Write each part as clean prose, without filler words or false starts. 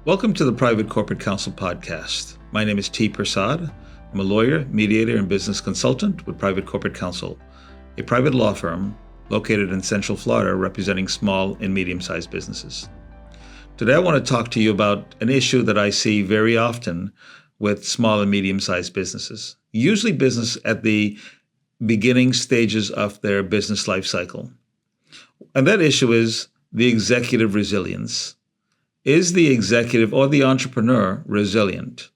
Welcome to the Private Corporate Counsel Podcast. My name is Tee Persad. I'm a lawyer, mediator, and business consultant with Private Corporate Counsel, a private law firm located in Central Florida representing small and medium-sized businesses. Today I want to talk to you about an issue that I see very often with small and medium-sized businesses, usually business at the beginning stages of their business life cycle. And that issue is the executive resilience. Is the executive or the entrepreneur resilient?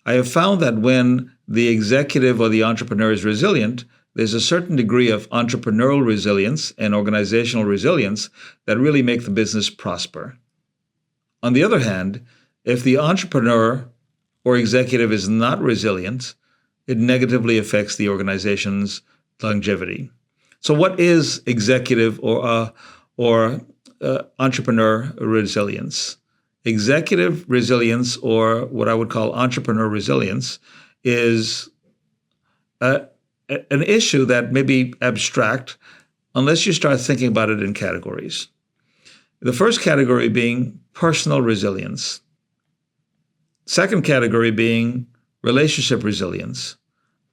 I have found that when the executive or the entrepreneur is resilient, there's a certain degree of entrepreneurial resilience and organizational resilience that really make the business prosper. On the other hand, if the entrepreneur or executive is not resilient, it negatively affects the organization's longevity. So what is executive or entrepreneur resilience? Executive resilience, or what I would call entrepreneur resilience, is an issue that may be abstract unless you start thinking about it in categories. The first category being personal resilience. Second category being relationship resilience.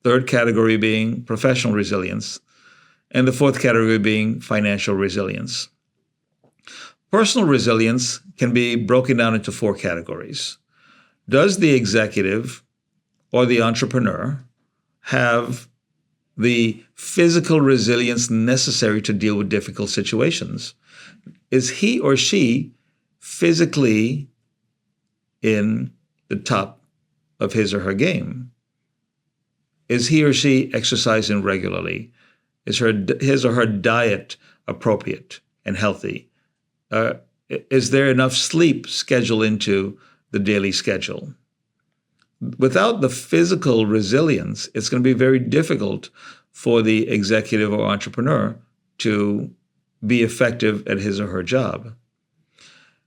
Third category being professional resilience. And the fourth category being financial resilience. Personal resilience can be broken down into four categories. Does the executive or the entrepreneur have the physical resilience necessary to deal with difficult situations? Is he or she physically in the top of his or her game? Is he or she exercising regularly? Is his or her diet appropriate and healthy? Is there enough sleep scheduled into the daily schedule? Without the physical resilience, it's going to be very difficult for the executive or entrepreneur to be effective at his or her job.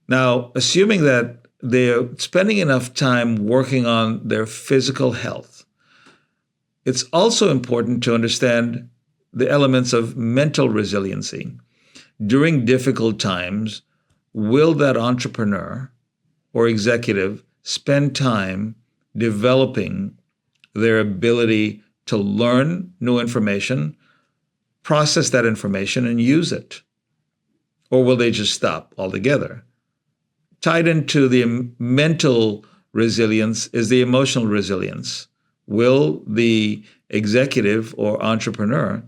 Now, assuming that they're spending enough time working on their physical health, it's also important to understand the elements of mental resiliency. During difficult times, will that entrepreneur or executive spend time developing their ability to learn new information, process that information, and use it? Or will they just stop altogether? Tied into the mental resilience is the emotional resilience. Will the executive or entrepreneur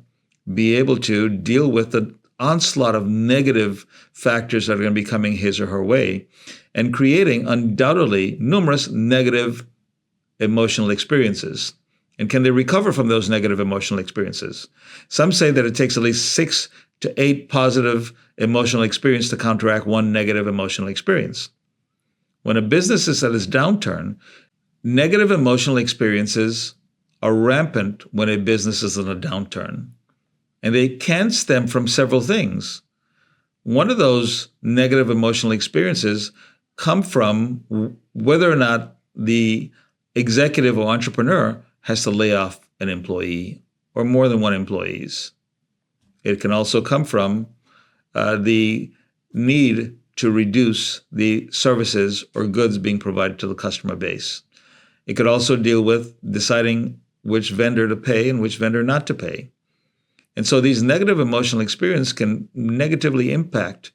be able to deal with the onslaught of negative factors that are going to be coming his or her way and creating undoubtedly numerous negative emotional experiences? And can they recover from those negative emotional experiences? Some say that it takes at least 6 to 8 positive emotional experiences to counteract one negative emotional experience. When a business is at its downturn, negative emotional experiences are rampant when a business is in a downturn. And they can stem from several things. One of those negative emotional experiences come from whether or not the executive or entrepreneur has to lay off an employee or more than one employees. It can also come from the need to reduce the services or goods being provided to the customer base. It could also deal with deciding which vendor to pay and which vendor not to pay. And so these negative emotional experiences can negatively impact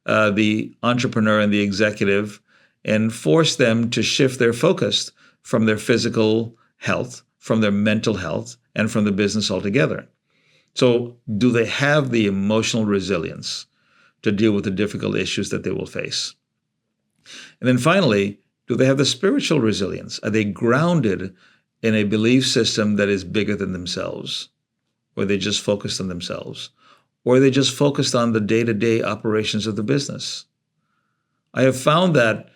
the entrepreneur and the executive and force them to shift their focus from their physical health, from their mental health, and from the business altogether. So do they have the emotional resilience to deal with the difficult issues that they will face? And then finally, do they have the spiritual resilience? Are they grounded in a belief system that is bigger than themselves? Or they just focused on themselves? Or they just focused on the day-to-day operations of the business? I have found that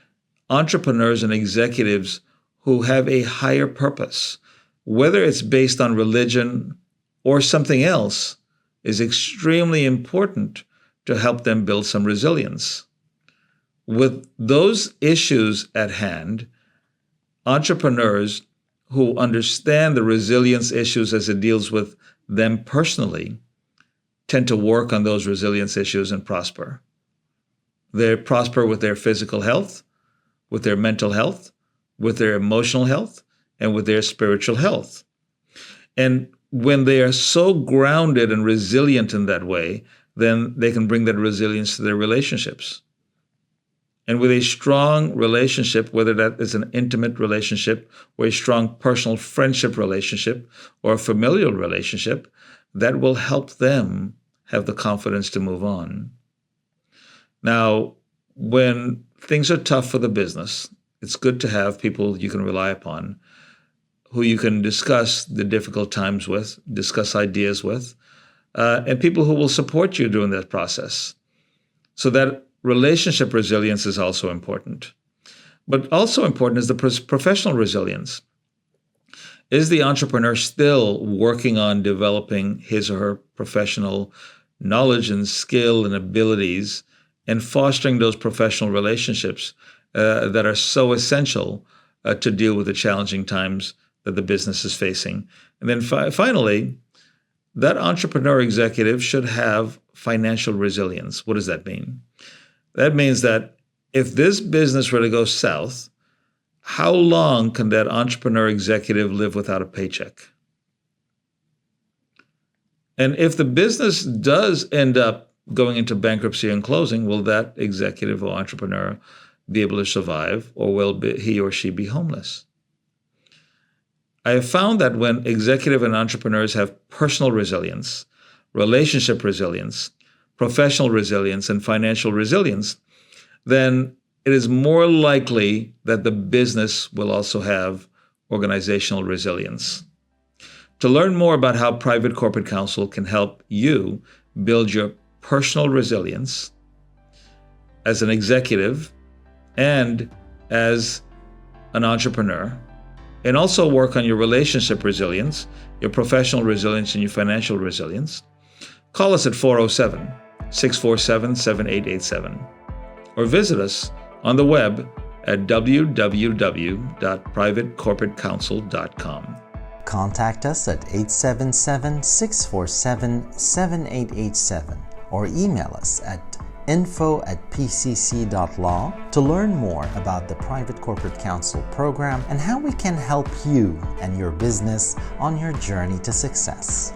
entrepreneurs and executives who have a higher purpose, whether it's based on religion or something else, is extremely important to help them build some resilience. With those issues at hand, entrepreneurs who understand the resilience issues as it deals with them personally tend to work on those resilience issues and prosper. They prosper with their physical health, with their mental health, with their emotional health, and with their spiritual health. And when they are so grounded and resilient in that way, then they can bring that resilience to their relationships. And with a strong relationship, whether that is an intimate relationship or a strong personal friendship relationship or a familial relationship, that will help them have the confidence to move on. Now, when things are tough for the business, it's good to have people you can rely upon, who you can discuss the difficult times with, discuss ideas with, and people who will support you during that process. So that relationship resilience is also important. But also important is the professional resilience. Is the entrepreneur still working on developing his or her professional knowledge and skill and abilities and fostering those professional relationships that are so essential to deal with the challenging times that the business is facing? And then finally, that entrepreneur executive should have financial resilience. What does that mean? That means that if this business were to go south, how long can that entrepreneur executive live without a paycheck? And if the business does end up going into bankruptcy and closing, will that executive or entrepreneur be able to survive, or will he or she be homeless? I have found that when executive and entrepreneurs have personal resilience, relationship resilience, professional resilience, and financial resilience, then it is more likely that the business will also have organizational resilience. To learn more about how Private Corporate Counsel can help you build your personal resilience as an executive and as an entrepreneur, and also work on your relationship resilience, your professional resilience, and your financial resilience, call us at 407-647-7887 or visit us on the web at www.privatecorporatecounsel.com. Contact us at 877-647-7887 or email us at info@pcc.law to learn more about the Private Corporate Counsel program and how we can help you and your business on your journey to success.